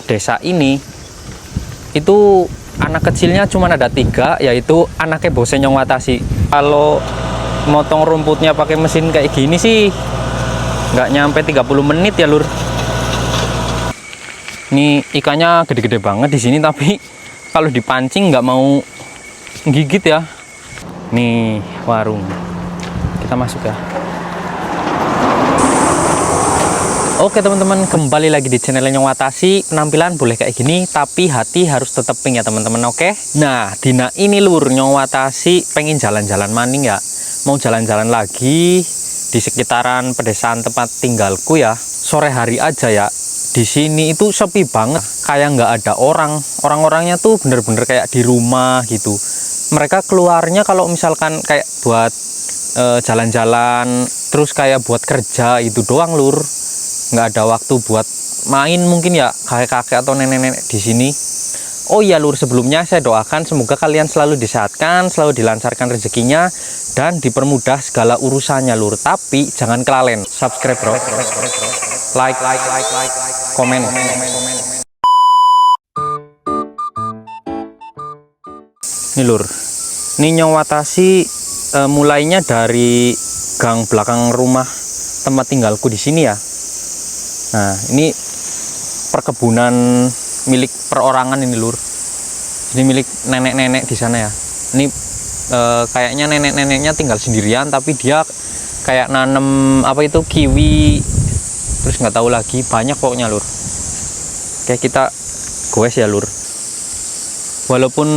desa ini itu anak kecilnya cuma ada 3, yaitu anaknya Bose Nyong Watashi. Kalau motong rumputnya pakai mesin kayak gini sih nggak nyampe 30 menit ya lur. Ini ikannya gede-gede banget di sini, tapi kalau dipancing nggak mau gigit ya. Nih warung, kita masuk ya. Oke teman-teman, kembali lagi di channel Nyong Watashi. Penampilan boleh kayak gini, tapi hati harus tetap pink ya teman-teman, oke? Nah, dina ini lur, Nyong Watashi pengen jalan-jalan maning ya. Mau jalan-jalan lagi di sekitaran pedesaan tempat tinggalku ya. Sore hari aja ya. Di sini itu sepi banget, kayak nggak ada orang. Orang-orangnya tuh bener-bener kayak di rumah gitu. Mereka keluarnya kalau misalkan kayak buat jalan-jalan, terus kayak buat kerja itu doang lur. Nggak ada waktu buat main mungkin ya kakek-kakek atau nenek-nenek di sini. Oh iya lur, sebelumnya saya doakan semoga kalian selalu disehatkan, selalu dilancarkan rezekinya, dan dipermudah segala urusannya lur. Tapi jangan kelalen subscribe bro, like, komen. Ini lur, ini Nyong Watashi mulainya dari gang belakang rumah tempat tinggalku di sini ya. Nah, ini perkebunan milik perorangan ini lur. Ini milik nenek-nenek di sana ya. Ini kayaknya nenek-neneknya tinggal sendirian, tapi dia kayak nanem apa itu kiwi, terus nggak tahu lagi, banyak pokoknya lur. Kayak kita goes ya lur. Walaupun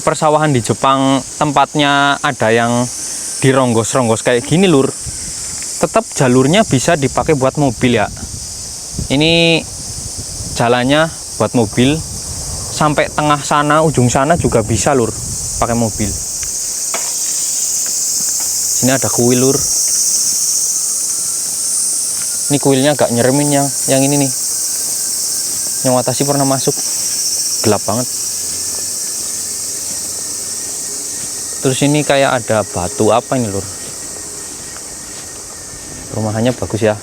persawahan di Jepang tempatnya ada yang dironggos-ronggos kayak gini lur, tetap jalurnya bisa dipakai buat mobil ya. Ini jalannya buat mobil, sampai tengah sana, ujung sana juga bisa lur, pakai mobil. Sini ada kuil lur. Ini kuilnya agak nyeremin yang ini nih. Nyong Watashi pernah masuk, gelap banget. Terus ini kayak ada batu apa ini lur. Rumahannya bagus ya.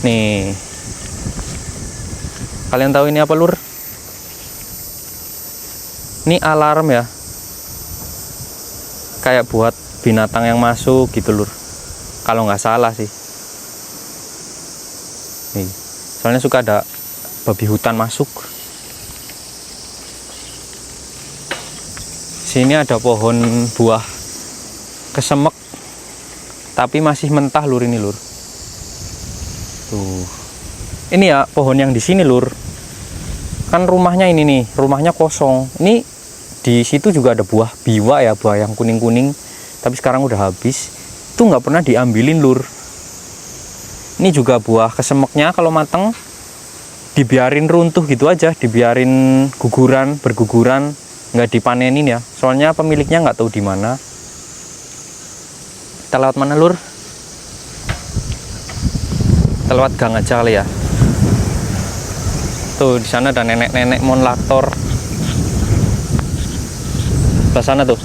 Nih, kalian tahu ini apa lur? Ini alarm ya, kayak buat binatang yang masuk gitu lur, kalau nggak salah sih. Nih, soalnya suka ada babi hutan masuk. Sini ada pohon buah kesemek, tapi masih mentah lur ini lur. Tuh, ini ya pohon yang di sini lur. Kan rumahnya ini nih, rumahnya kosong. Ini di situ juga ada buah biwa ya, buah yang kuning-kuning, tapi sekarang udah habis. Itu nggak pernah diambilin lur. Ini juga buah kesemeknya kalau mateng dibiarin runtuh gitu aja, dibiarin berguguran, nggak dipanenin ya. Soalnya pemiliknya nggak tahu di mana. Kita lewat mana lur? Kita lewat gang aja kali ya. Tuh di sana ada nenek-nenek monlaktor. Ke sana tuh.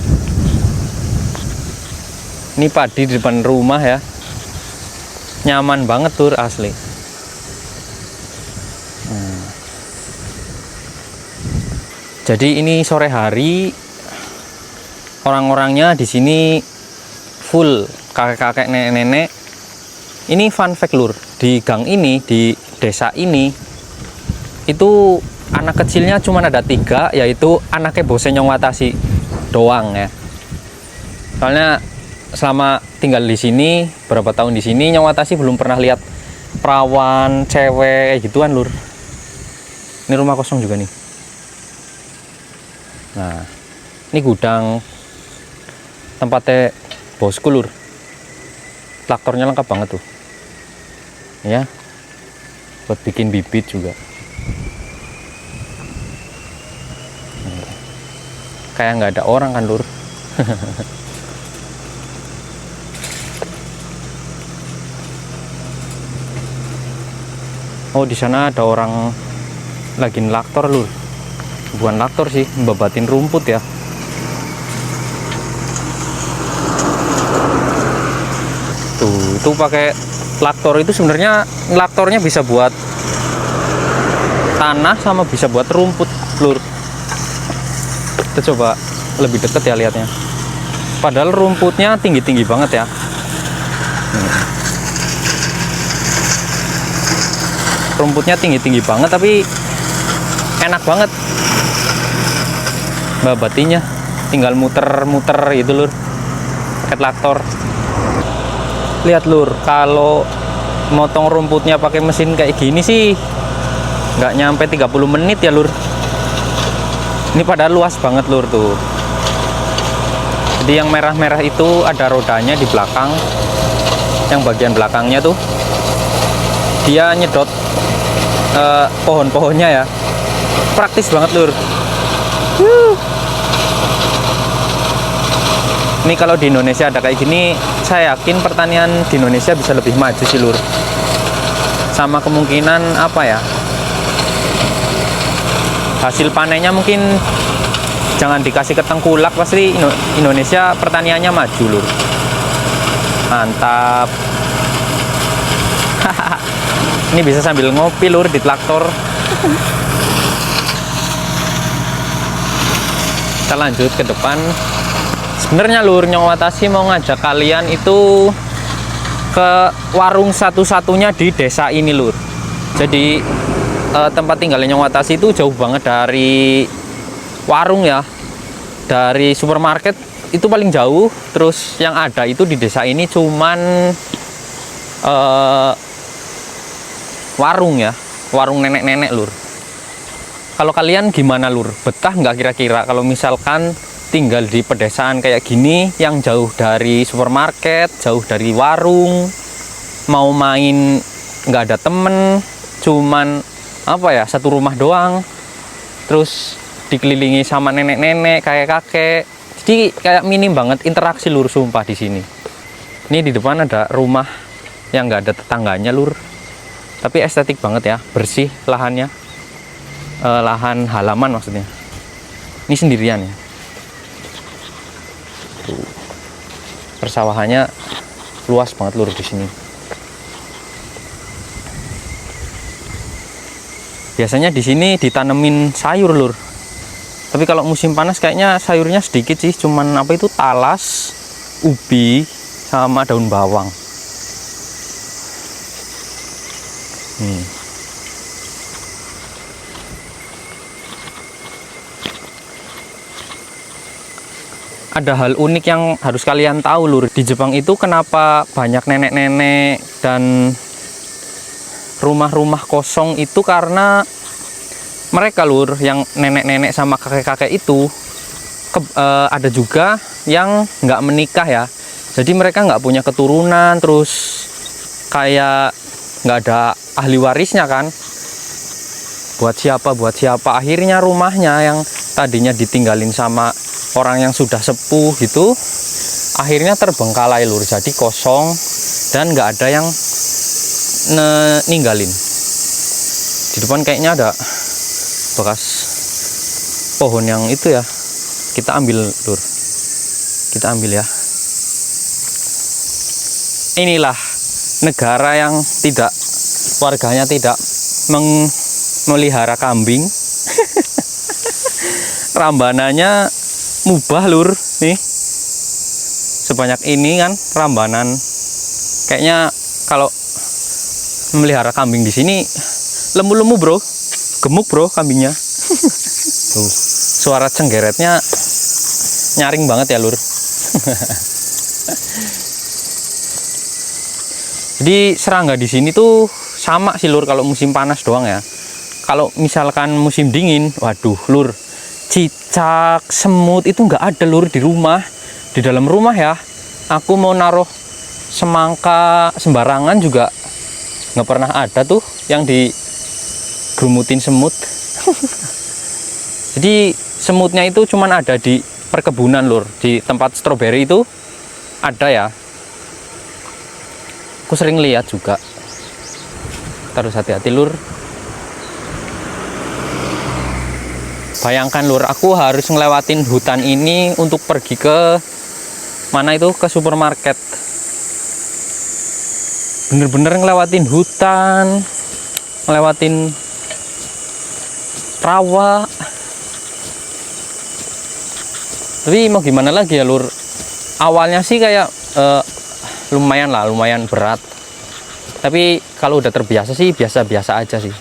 Ini padi di depan rumah ya. Nyaman banget tuh asli. Jadi ini sore hari, orang-orangnya di sini full kakek-kakek, nenek-nenek. Ini fun fact lur, di gang ini, di desa ini, itu anak kecilnya cuma ada 3, yaitu anaknya Bose Nyong Watashi doang ya. Soalnya selama tinggal di sini, berapa tahun di sini, Nyong Watashi belum pernah lihat perawan, cewek gituan lur. Ini rumah kosong juga nih. Nah, ini gudang tempatnya bosku lur. Traktornya lengkap banget tuh. Ya, buat bikin bibit juga. Kayak nggak ada orang kan lur. Oh, di sana ada orang lagi ngelaktor lur. Bukan laktor sih, membabatin rumput ya. Tuh, itu pakai traktor itu sebenarnya laktornya bisa buat tanah sama bisa buat rumput lur. Kita coba lebih deket ya lihatnya. Padahal rumputnya tinggi-tinggi banget ya. Rumputnya tinggi-tinggi banget tapi enak banget babatinya, tinggal muter-muter gitu lur pakai traktor. Lihat lur, kalau motong rumputnya pakai mesin kayak gini sih nggak nyampe 30 menit ya lur. Ini padahal luas banget lur tuh. Jadi yang merah-merah itu ada rodanya di belakang, yang bagian belakangnya tuh dia nyedot pohon-pohonnya ya. Praktis banget lur. Ini kalau di Indonesia ada kayak gini, saya yakin pertanian di Indonesia bisa lebih maju sih lur. Sama kemungkinan apa ya, hasil panennya mungkin jangan dikasih ke tengkulak, pasti Indonesia pertaniannya maju lur. Mantap. Ini bisa sambil ngopi lur di traktor. Kita lanjut ke depan. Sebenarnya lur, Nyong Watasi mau ngajak kalian itu ke warung satu-satunya di desa ini lur. Jadi tempat tinggalnya Nyong Watasi itu jauh banget dari warung ya, dari supermarket itu paling jauh. Terus yang ada itu di desa ini cuman warung ya, warung nenek-nenek lur. Kalau kalian gimana lur, betah nggak kira-kira kalau misalkan tinggal di pedesaan kayak gini, yang jauh dari supermarket, jauh dari warung, mau main nggak ada temen, cuman apa ya, satu rumah doang, terus dikelilingi sama nenek-nenek, kakek-kakek. Jadi kayak minim banget interaksi lur, sumpah di sini. Ini di depan ada rumah yang nggak ada tetangganya lur, tapi estetik banget ya, bersih lahannya, lahan halaman maksudnya. Ini sendirian ya. Tuh, persawahannya luas banget lur di sini. Biasanya di sini ditanemin sayur lur. Tapi kalau musim panas kayaknya sayurnya sedikit sih, cuman apa itu, talas, ubi, sama daun bawang. Ada hal unik yang harus kalian tahu lur. Di Jepang itu kenapa banyak nenek-nenek dan rumah-rumah kosong itu karena mereka lur, yang nenek-nenek sama kakek-kakek itu ada juga yang nggak menikah ya. Jadi mereka nggak punya keturunan, terus kayak nggak ada ahli warisnya kan. Buat siapa, akhirnya rumahnya yang tadinya ditinggalin sama orang yang sudah sepuh gitu, akhirnya terbengkalai lur, jadi kosong dan nggak ada yang ninggalin. Di depan kayaknya ada bekas pohon yang itu ya, kita ambil lur, kita ambil ya. Inilah negara yang tidak, warganya tidak memelihara kambing. Rambanannya mubah lur, nih sebanyak ini kan rambanan. Kayaknya kalau melihara kambing di sini lemu-lemu bro, gemuk bro kambingnya. Tuh, suara cenggeretnya nyaring banget ya lur. Jadi serangga di sini tuh sama sih lur kalau musim panas doang ya. Kalau misalkan musim dingin, waduh lur, cicak, semut itu nggak ada lur di rumah. Di dalam rumah ya, aku mau naruh semangka sembarangan juga nggak pernah ada tuh yang digerumutin semut. Jadi semutnya itu cuman ada di perkebunan lur, di tempat stroberi itu ada ya. Aku sering lihat juga. Harus hati-hati lur. Bayangkan lur, aku harus ngelewatin hutan ini untuk pergi ke mana itu, ke supermarket. Bener-bener ngelewatin hutan, ngelewatin rawa. Tapi mau gimana lagi ya lur, awalnya sih kayak lumayan berat, tapi kalau udah terbiasa sih biasa-biasa aja sih.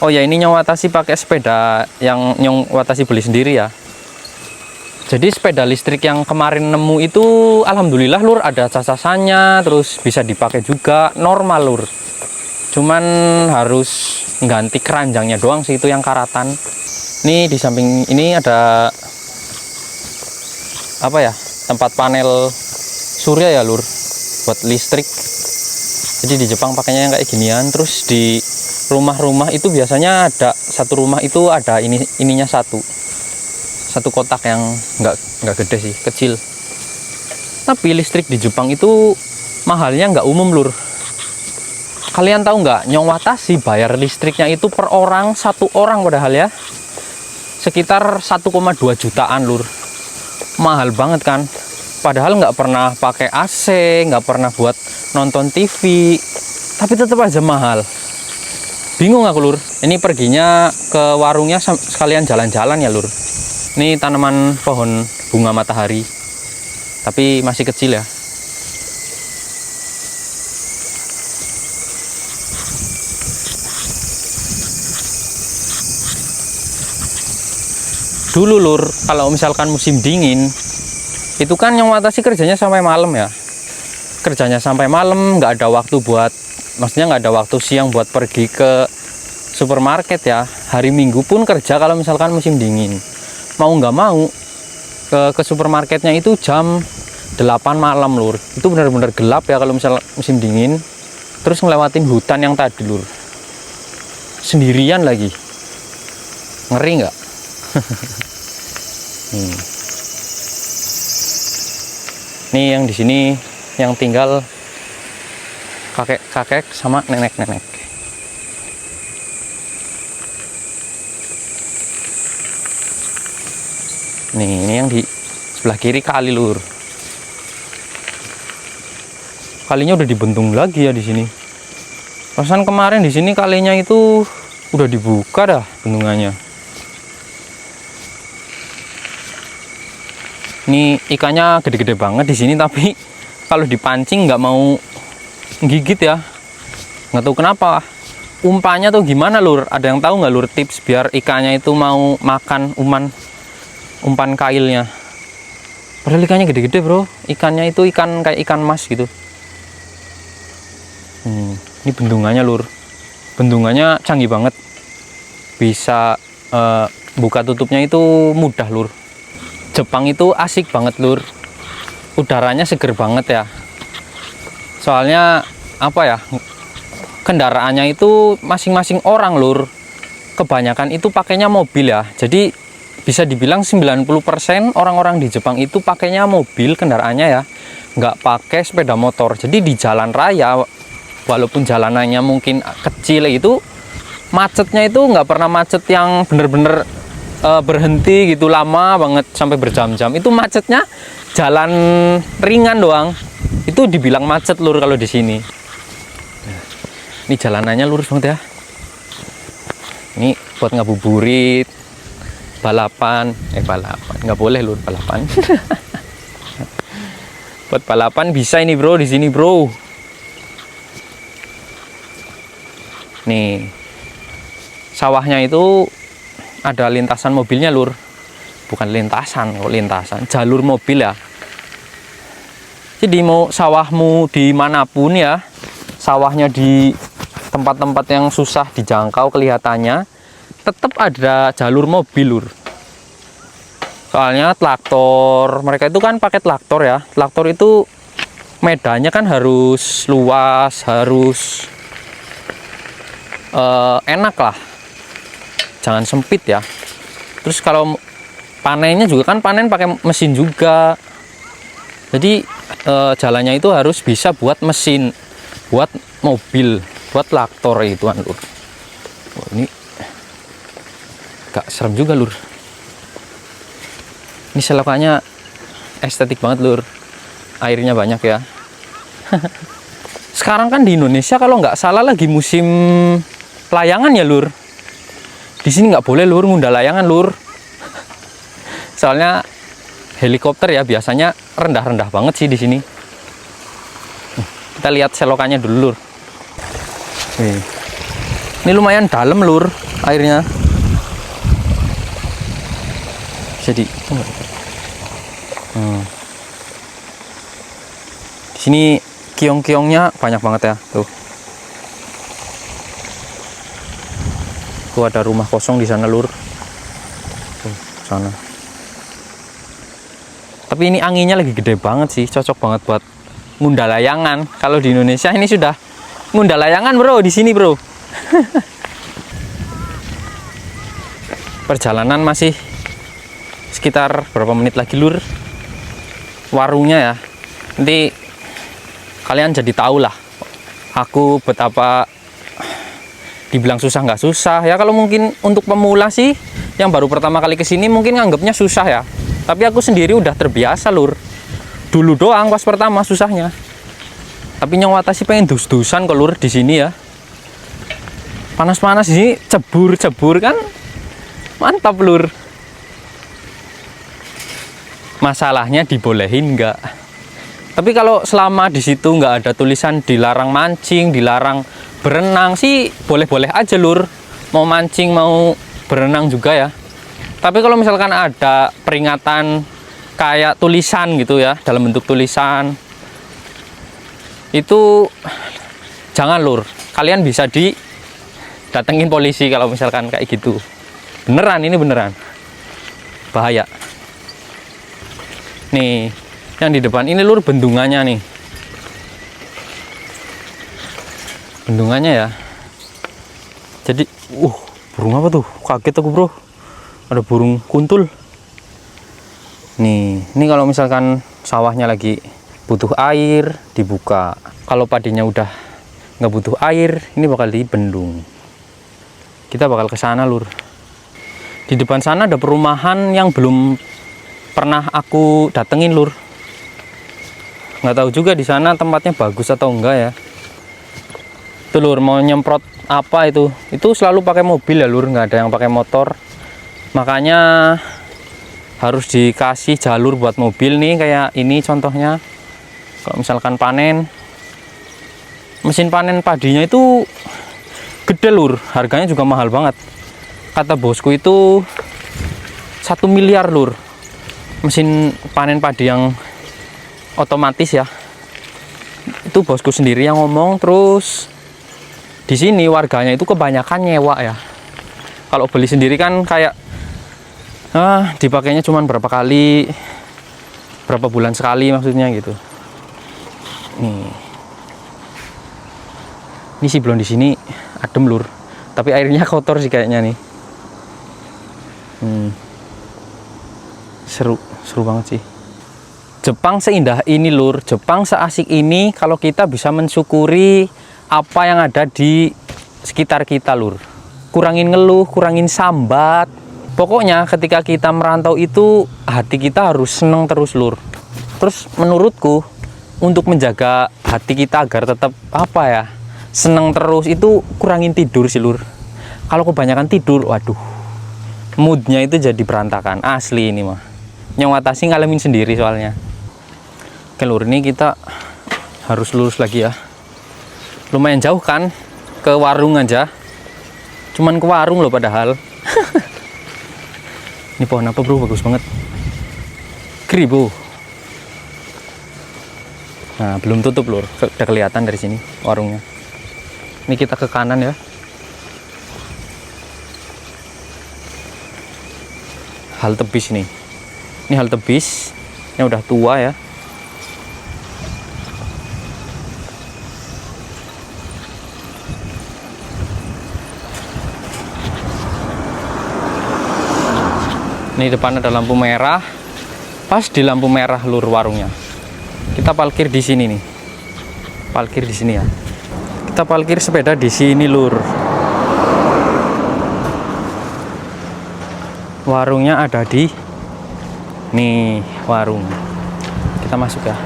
Oh ya, ini Nyong Watashi pakai sepeda yang Nyong Watashi beli sendiri ya. Jadi sepeda listrik yang kemarin nemu itu alhamdulillah lur, ada cacasannya, terus bisa dipakai juga normal lur. Cuman harus ganti keranjangnya doang sih, itu yang karatan. Ini di samping ini ada apa ya, tempat panel surya ya lur, buat listrik. Jadi di Jepang pakainya yang kayak ginian. Terus di rumah-rumah itu biasanya ada satu rumah itu ada ininya satu kotak yang nggak gede sih, kecil. Tapi listrik di Jepang itu mahalnya nggak umum lur. Kalian tahu nggak, Nyong Watashi bayar listriknya itu per orang, satu orang padahal ya, sekitar 1,2 jutaan lur. Mahal banget kan, padahal nggak pernah pakai AC, nggak pernah buat nonton TV, tapi tetap aja mahal. Bingung aku lur. Ini perginya ke warungnya sekalian jalan-jalan ya lur. Ini tanaman pohon bunga matahari, tapi masih kecil ya. Dulu lur, kalau misalkan musim dingin itu kan Nyong Watashi kerjanya sampai malam ya, kerjanya sampai malam, nggak ada waktu buat, maksudnya nggak ada waktu siang buat pergi ke supermarket ya. Hari Minggu pun kerja kalau misalkan musim dingin. Mau nggak mau ke supermarketnya itu jam 8 malam lur. Itu benar-benar gelap ya kalau misal musim dingin. Terus ngelewatin hutan yang tadi lur, sendirian lagi, ngeri nggak? Nih yang di sini yang tinggal kakek-kakek sama nenek-nenek. Nih ini yang di sebelah kiri kali lur. Kalinya udah dibentung lagi ya di sini. Perasaan kemarin di sini kalinya itu udah dibuka dah bendungannya. Ini ikannya gede-gede banget di sini, tapi kalau dipancing nggak mau gigit ya. Nggak tahu kenapa. Umpannya tuh gimana lur? Ada yang tahu nggak lur tips biar ikannya itu mau makan umpan kailnya? Padahal ikannya gede-gede bro. Ikannya itu ikan kayak ikan mas gitu. Ini bendungannya lur. Bendungannya canggih banget. Bisa buka tutupnya itu mudah lur. Jepang itu asik banget lur, udaranya seger banget ya. Soalnya apa ya, kendaraannya itu masing-masing orang lur, kebanyakan itu pakainya mobil ya. Jadi bisa dibilang 90% orang-orang di Jepang itu pakainya mobil kendaraannya ya, nggak pakai sepeda motor. Jadi di jalan raya, walaupun jalanannya mungkin kecil itu, macetnya itu nggak pernah macet yang bener-bener berhenti gitu lama banget sampai berjam-jam. Itu macetnya jalan ringan doang, itu dibilang macet lur kalau di sini. Ini jalanannya lurus banget ya. Ini buat ngabuburit, balapan nggak boleh lur balapan. Buat balapan bisa ini bro, di sini bro. Nih sawahnya itu ada lintasan mobilnya lur, bukan lintasan, jalur mobil ya. Jadi mau sawahmu dimanapun ya, sawahnya di tempat-tempat yang susah dijangkau kelihatannya, tetap ada jalur mobil lur. Soalnya traktor, mereka itu kan pakai traktor ya. Traktor itu medannya kan harus luas, harus enak lah, jangan sempit ya. Terus kalau panennya juga kan panen pakai mesin juga. Jadi jalannya itu harus bisa buat mesin, buat mobil, buat traktor itu kan lur. Oh, ini agak serem juga lur. Ini selokannya estetik banget lur, airnya banyak ya. Sekarang kan di Indonesia kalau nggak salah lagi musim layangan ya lur. Di sini nggak boleh lur ngundang layangan lur. Soalnya helikopter ya biasanya rendah-rendah banget sih di sini. Kita lihat selokannya dulu lur. Ini lumayan dalam lur airnya. Jadi di sini kiong-kiongnya banyak banget ya tuh. Tuh ada rumah kosong di sana lur. Tuh sana. Tapi ini anginnya lagi gede banget sih, cocok banget buat ngundang layangan. Kalau di Indonesia ini sudah ngundang layangan bro di sini bro. Perjalanan masih sekitar berapa menit lagi lur warungnya ya. Nanti kalian jadi tahu lah aku betapa dibilang susah nggak susah ya. Kalau mungkin untuk pemula sih yang baru pertama kali kesini mungkin nganggapnya susah ya, tapi aku sendiri udah terbiasa lur. Dulu doang pas pertama susahnya, tapi nyawata sih pengen dus-dusan kok lur di sini ya. Panas-panas sih cebur-cebur kan mantap lur. Masalahnya dibolehin nggak? Tapi kalau selama di situ nggak ada tulisan dilarang mancing, dilarang berenang sih boleh-boleh aja lur. Mau mancing mau berenang juga ya. Tapi kalau misalkan ada peringatan kayak tulisan gitu ya, dalam bentuk tulisan, itu jangan lur. Kalian bisa didatengin polisi kalau misalkan kayak gitu. Beneran, ini beneran bahaya. Nih yang di depan ini lur bendungannya nih, bendungannya ya. Jadi burung apa tuh, kaget aku bro, ada burung kuntul. Nih ini kalau misalkan sawahnya lagi butuh air dibuka, kalau padinya udah nggak butuh air ini bakal dibendung. Kita bakal ke sana lur. Di depan sana ada perumahan yang belum pernah aku datengin lur. Nggak tahu juga di sana tempatnya bagus atau enggak ya. Itu lur mau nyemprot apa itu selalu pakai mobil ya lur, nggak ada yang pakai motor. Makanya harus dikasih jalur buat mobil nih, kayak ini contohnya. Kalau misalkan panen, mesin panen padinya itu gede lur, harganya juga mahal banget. Kata bosku itu 1 miliar lur, mesin panen padi yang otomatis ya. Itu bosku sendiri yang ngomong. Terus di sini warganya itu kebanyakan nyewa ya. Kalau beli sendiri kan kayak dipakainya cuman berapa kali, berapa bulan sekali maksudnya gitu. Ini sih belum di sini adem lur, tapi airnya kotor sih kayaknya nih. Seru banget sih. Jepang seindah ini lur, Jepang seasik ini kalau kita bisa mensyukuri apa yang ada di sekitar kita lur. Kurangin ngeluh, kurangin sambat. Pokoknya ketika kita merantau itu hati kita harus seneng terus lur. Terus menurutku untuk menjaga hati kita agar tetap seneng terus itu kurangin tidur sih lur. Kalau kebanyakan tidur, waduh, moodnya itu jadi berantakan asli ini mah. Nyawatasi ngalamin sendiri soalnya. Oke lur, ini kita harus lurus lagi ya. Lumayan jauh kan ke warung aja, cuman ke warung loh padahal. Ini pohon apa bro, bagus banget, kribo. Nah belum tutup lur, udah kelihatan dari sini warungnya. Ini kita ke kanan ya. Halte bis nih. Ini halte bis, ini udah tua ya. Ini depan ada lampu merah. Pas di lampu merah lur warungnya. Kita parkir di sini nih. Parkir di sini ya. Kita parkir sepeda di sini lur. Warungnya ada di nih warung. Kita masuk ya.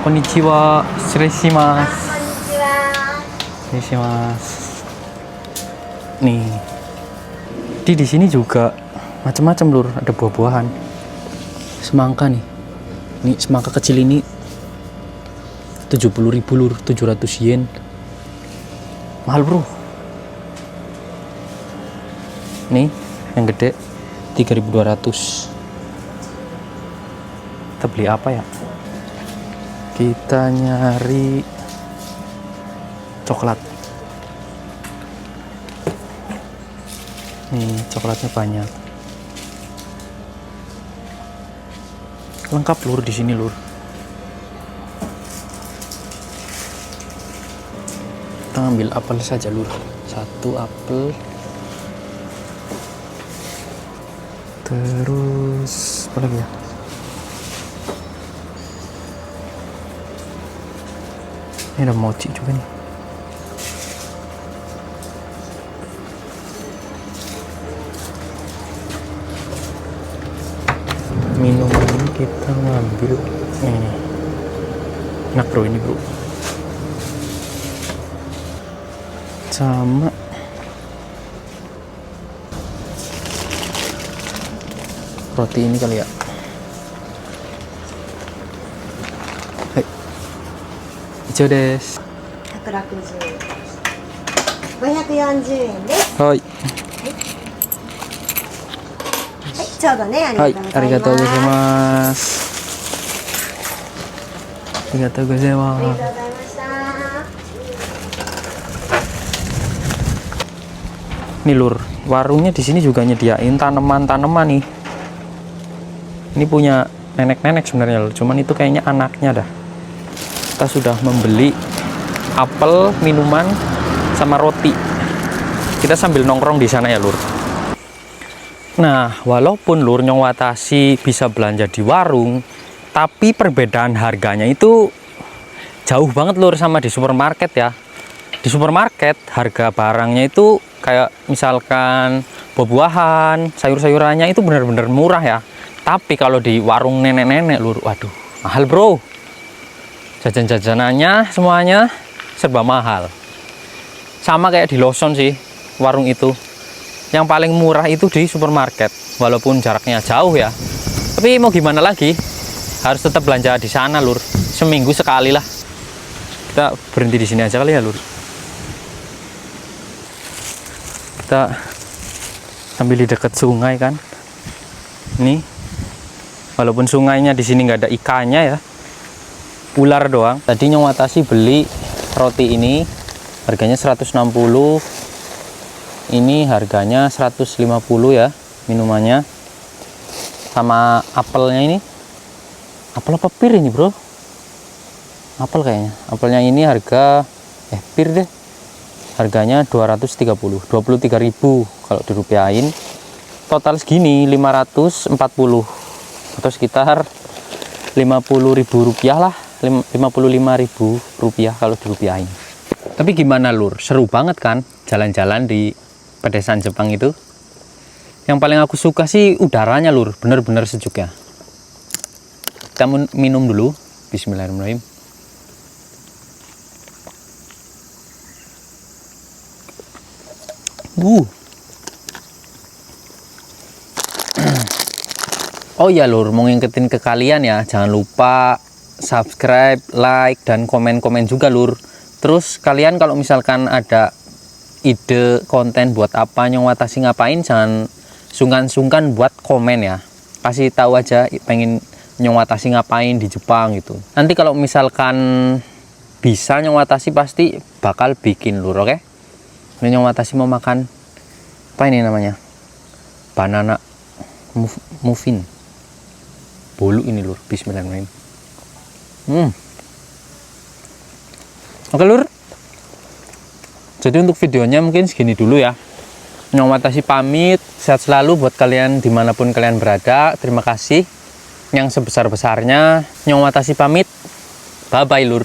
Konnichiwa, shirei shimasu. Ini sih mas. Nih. Di sini juga macam-macam lur, ada buah-buahan. Semangka nih. Ini semangka kecil ini 70.000 lur, 700 yen. Mahal bro. Nih yang gede 3.200. Kita beli apa ya? Kita nyari coklat. Nih coklatnya banyak. Lengkap lur di sini lur. Kita ngambil apel saja lur. 1 apel. Terus apa lagi ya? Ini ada mochi juga nih. Minuman ini kita ngambil nih. Enak bro ini bro. Sama roti ini kali ya. Hai. Ijo desu. 160 540円です。はい。はい、ちょうどね、あはい、ありりがとうごがとうございざいます。ます。ありがとうございあります。がとうございました。 Nih lur, warungnya di sini juga nyediain tanaman-tanaman nih. Ini punya nenek-nenek sebenarnya lur, cuman itu kayaknya anaknya dah. Kita sudah membeli apel, minuman, sama roti. Kita sambil nongkrong di sana ya lur. Nah, walaupun lur Nyong Watashi bisa belanja di warung, tapi perbedaan harganya itu jauh banget lur sama di supermarket ya. Di supermarket harga barangnya itu kayak misalkan buah-buahan, sayur-sayurannya itu benar-benar murah ya. Tapi kalau di warung nenek-nenek lur, waduh, mahal bro. Jajan-jajanannya semuanya serba mahal. Sama kayak di Lawson sih, warung itu. Yang paling murah itu di supermarket, walaupun jaraknya jauh ya. Tapi mau gimana lagi, harus tetap belanja di sana lur. Seminggu sekali lah. Kita berhenti di sini aja kali ya lur. Kita ambil di dekat sungai kan. Nih, walaupun sungainya di sini nggak ada ikannya ya, ular doang. Tadi Nyong Watashi beli roti ini, harganya 160. Ini harganya 150 ya minumannya. Sama apelnya ini. Apel apa pir ini bro? Apel kayaknya. Apelnya ini harga pir deh. Harganya 230, 23.000 kalau dirupiahin. Total segini 540 atau sekitar 50.000 rupiah lah, 55.000 rupiah kalau dirupiahin. Tapi gimana lur, seru banget kan jalan-jalan di pedesaan Jepang itu. Yang paling aku suka sih udaranya lur, bener-bener sejuk ya. Kita minum dulu. Bismillahirrahmanirrahim. Oh ya lur, mau ngingetin ke kalian ya, jangan lupa subscribe, like, dan komen-komen juga lur. Terus kalian kalau misalkan ada ide konten buat apa Nyong Watashi ngapain, jangan sungkan-sungkan buat komen ya. Kasih tahu aja pengen Nyong Watashi ngapain di Jepang gitu. Nanti kalau misalkan bisa Nyong Watashi pasti bakal bikin lur, oke? Ini Nyong Watashi mau makan apa ini namanya? Banana muffin. Bolu ini lur, bismillahirrahmanirrahim. Oke lur. Jadi untuk videonya mungkin segini dulu ya. Nyong Watashi pamit, sehat selalu buat kalian dimanapun kalian berada. Terima kasih yang sebesar-besarnya. Nyong Watashi pamit, bye bye lur.